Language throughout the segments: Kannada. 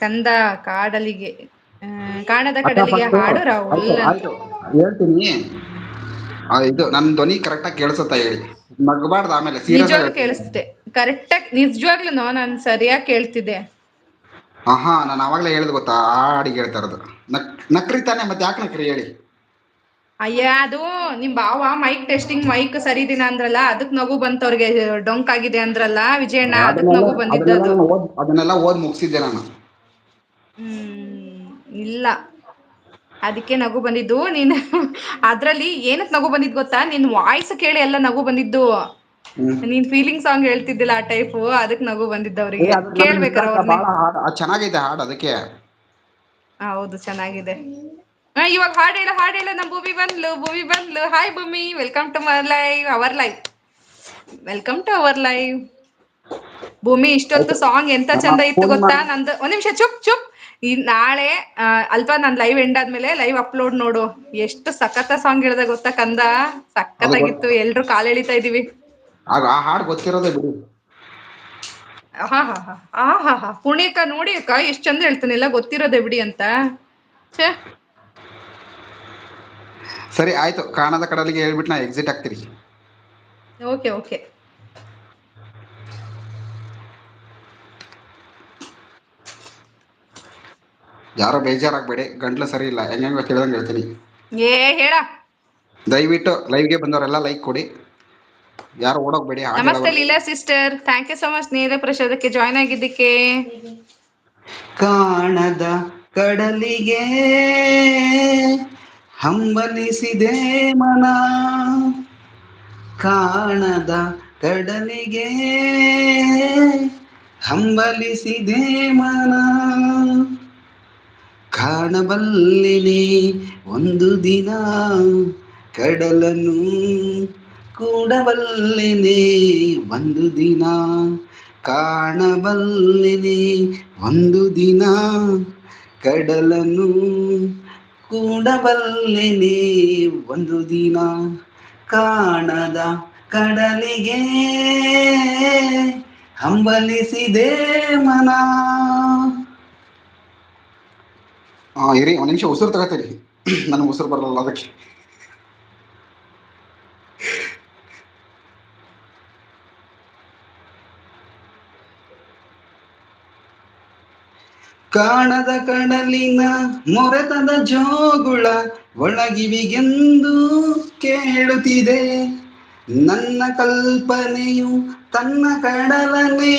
ಕಂದ ಕಾಡಲಿಗೆ ಕಾಣದ ಅಕ್ಕ ಕಡಲಿಗೆ ಫಸ್ಟು ಹಾಡು ಆಯ್ತು ರಾಹುಲ್ ಅಂತ. ಆಯ್ತು ಹೇಳ್ತೀನಿ. ಇದು ನನ್ನ ಧ್ವನಿ ಕರೆಕ್ಟಾಗಿ ಕೇಳಿಸುತ್ತಾ ಹೇಳಿ, ನಗಬಾರ್ದು, ಆಮೇಲೆ ಸೀರಿಯಸ್ ಆಗಿ ನಿಜವಾಗ್ಲೂ ಹೇಳ್ತೀನಿ. ಕೇಳಿಸ್ತಿದೆ, ಕರೆಕ್ಟಾಗಿ ನಿಜವಾಗ್ಲೂ ನಾನು ಸರಿಯಾಗಿ ಕೇಳ್ತಿದ್ದೆ. ಆಹಾ, ನಾನು ಆವಾಗಲೇ ಹೇಳಿದ್ ಗೊತ್ತಾ, ಆ ಹಾಡಿಗೆ ಹೇಳ್ತಾ ಇರೋದು. ನಕ್ರಿ ತಾನೆ, ಮತ್ತೆ ಯಾಕೆ ನಕ್ರಿ ಹೇಳಿ. ಅಯ್ಯ, ಅದು ನಿಮ್ ಬಾವ ಮೈಕ್ ಟೆಸ್ಟಿಂಗ್ ಮೈಕ್ ಸರಿದಿನ ಅಂದ್ರಲ್ಲ, ಅದಕ್ ನಗು ಬಂತವ್ರಿಗೆ, ಡೊಂಕ್ ಆಗಿದೆ ಅಂದ್ರಲ್ಲ ವಿಜಯಣ್ಣ, ಅದಕ್ ಅದನ್ನೆಲ್ಲ ನಗು ಅದನ್ನೆಲ್ಲ ಬಂದಿದ್ದದು. ನಾನು ಅದನ್ನೆಲ್ಲ ಓದ್ ಮುಗಿಸಿದ್ದೆ ನಾನು. ಇಲ್ಲ, ಅದಕ್ಕೆ ನಗು ಬಂದಿದ್ದು. ನೀನ್ ಅದ್ರಲ್ಲಿ ಏನಕ್ ನಗು ಬಂದಿದ್ ಗೊತ್ತಾ, ನಿನ್ ವಾಯ್ಸ್ ಕೇಳಿ ಎಲ್ಲ ನಗು ಬಂದಿದ್ದು. ಹ್ಮ್ ನೀನ್ ಫೀಲಿಂಗ್ ಸಾಂಗ್ ಹೇಳ್ತಿದ್ದಿಲ್ಲ ಆ ಟೈಪು, ಅದಕ್ ನಗು ಬಂದಿದ್ದ ಅವ್ರಿಗೆ. ಅದು ನನಗೆ ಇಷ್ಟ ಕೇಳ್ಬೇಕಾರ ಅಕ್ಕ, ಅವ್ರನ್ನೇ. ಭಾಳ ಹಾಡು ಅದು ಚೆನ್ನಾಗೈತೆ ಹಾಡು, ಅದಕ್ಕೆ. ಹೌದು, ಚೆನ್ನಾಗಿದೆ. ಇವಾಗ ಹಾಡೇಳ ನಮ್ ಭೂಮಿ ಬಂದ್ಲು. Hi Bhoomi, welcome to our welcome to our live. Bhoomi, ಇಷ್ಟೊತ್ತು ಆಯ್ತು. ಸಾಂಗ್ ಎಂತ ನಮ್ಮ ಚಂದ ಇತ್ತು ಪೂರ್ಣಿಮಾ ಗೊತ್ತಾ ನಂದು. ಒಂದ್ ನಿಮಿಷ ಚುಪ್. ಈ ನಾಳೆ ಅಲ್ಪ ನನ್ ಲೈವ್ ಎಂಡ್ ಆದ್ಮೇಲೆ ಲೈವ್ ಅಪ್ಲೋಡ್ ನೋಡು. ಎಷ್ಟು ಸಖತ್ತ ಸಾಂಗ್ ಹೇಳ್ದ ಗೊತ್ತಾ ಕಂದ, ಅದು ಸಕ್ಕತ್ತಾಗಿತ್ತು. ಎಲ್ರು ಕಾಲ್ ಎಳಿತಾ ಇದೀವಿ. ಆ ಹಾಡು ಗೊತ್ತಿರೋದೇ ಬಿಡಿ. ಹಾ ಪುಣ್ಯಕ ನೋಡಿ ಅಕ್ಕ, ಎಷ್ಟ್ ಚಂದ ಹೇಳ್ತಾನೆ, ಎಲ್ಲ ಗೊತ್ತಿರೋದೆ ಬಿಡಿ ಅಂತ. ಛೇ, ಸರಿ ಆಯ್ತು, ಕಾಣದ ಕಡಲಿಗೆ ಹೇಳ್ಬಿಟ್ಟು ನಾ ಎಕ್ಸಿಟ್ ಆಗ್ತೀರಿ. ಓಕೆ. ಯಾರೋ ಬೇಜಾರಾಗಬೇಡಿ, ಗಂಟ್ಲು ಸರಿ ಇಲ್ಲ, ಹೆಂಗೆ ಕೇಳ್ದಂಗೆ ಹೇಳ್ತೀನಿ. ಹೇಳ. ದಯವಿಟ್ಟು ಲೈವ್ಗೆ ಬಂದವರೆಲ್ಲ ಲೈಕ್ ಕೊಡಿ, ಯಾರು ಓಡೋಗ್ಬೇಡಿ, ಹಾಡು ನಮಸ್ತೆ ಹೇಳೋರು. Leela sister, thank you so much ನೇರ ಪ್ರಸಾದಕ್ಕೆ ಜಾಯ್ನ್ ಆಗಿದ್ದಕ್ಕೆ. ಕಾಣದ ಕಡಲಿಗೆ ಹಂಬಲಿಸಿದೆ ಮನ, ಕಾಣದ ಕಡಲಿಗೆ ಹಂಬಲಿಸಿದೆ ಮನ, ಕಾಣಬಲ್ಲೆನೆ ಒಂದು ದಿನ ಕಡಲನ್ನು, ಕೂಡಬಲ್ಲೆನೆ ಒಂದು ದಿನ, ಕಾಣಬಲ್ಲೆನೆ ಒಂದು ದಿನ ಕಡಲನ್ನು, ಕೂಡಬಲ್ಲೆನೆ ಒಂದು ದಿನ, ಕಾಣದ ಕಡಲಿಗೆ ಹಂಬಲಿಸಿದೆ ಮನ. ಇರಿ ಒಂದು ನಿಮಿಷ, ಉಸಿರು ತಗೋತೀರಿ, ನನಗೆ ಉಸಿರು ಬರಲ್ಲ ಅದಕ್ಕೆ. ಕಾಣದ ಕಡಲಿನ ಮೊರೆತದ ಜೋಗುಳ ಒಳಗಿವಿಗೆಂದು ಕೇಳುತ್ತಿದೆ, ನನ್ನ ಕಲ್ಪನೆಯು ತನ್ನ ಕಡಲನ್ನೇ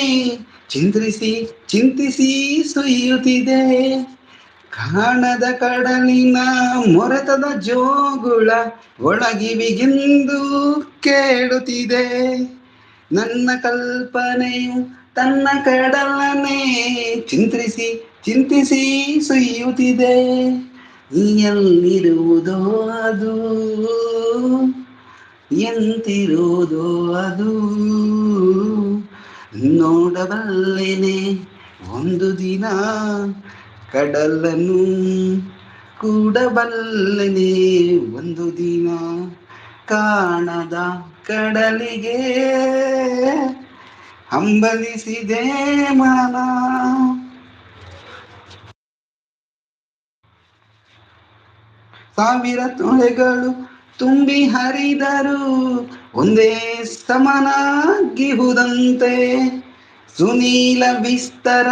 ಚಿಂತಿಸಿ ಸುಯ್ಯುತ್ತಿದೆ, ಕಾಣದ ಕಡಲಿನ ಮೊರೆತದ ಜೋಗುಳ ಒಳಗಿವಿಗೆಂದು ಕೇಳುತ್ತಿದೆ, ನನ್ನ ಕಲ್ಪನೆಯು ತನ್ನ ಕಡಲನ್ನೇ ಚಿಂತಿಸಿ ಸುಯ್ಯುತ್ತಿದೆ, ಎಲ್ಲಿರುವುದೋ ಅದು, ಎಂತಿರುವುದೋ ಅದು, ನೋಡಬಲ್ಲೆನೆ ಒಂದು ದಿನ ಕಡಲನ್ನು, ಕೂಡಬಲ್ಲೆನೆ ಒಂದು ದಿನ, ಕಾಣದ ಕಡಲಿಗೆ ಹಂಬಲಿಸಿದೆ ಮನ. ಸಾವಿರ ತೊಳೆಗಳು ತುಂಬಿ ಹರಿದರು ಒಂದೇ ಸಮನಾಗಿಹುದಂತೆ, ಸುನೀಲ ವಿಸ್ತರ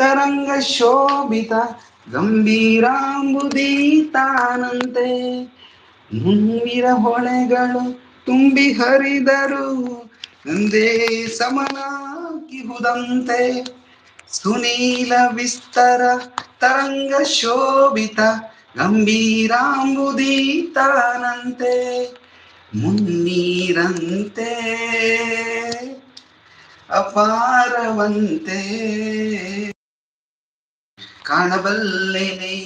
ತರಂಗ ಶೋಭಿತ ಗಂಭೀರಾಂಬುದಿ ತಾನಂತೆ, ಮುಂದಿರ ಹೊಳೆಗಳು ತುಂಬಿ ಹರಿದರು ಒಂದೇ ಸಮನಾಗಿಹುದಂತೆ, ಸುನೀಲ ವಿಸ್ತರ ತರಂಗ ಶೋಭಿತ ಗಂಭೀರಾಂಬುದಿ ತಾನಂತೆ, ಮುನ್ನೀರಂತೆ ಅಪಾರವಂತೆ, ಕಾಣಬಲ್ಲೆನೆ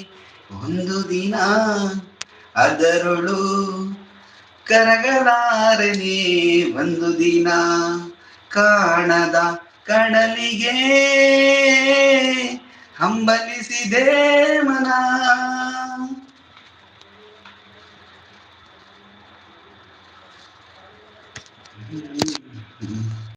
ಒಂದು ದಿನ ಅದರೊಳು ಕರಗಲಾರನೆ ಒಂದು ದಿನ, ಕಾಣದ ಕಡಲಿಗೆ ಹಂಬಲಿಸಿದೆ ಮನ.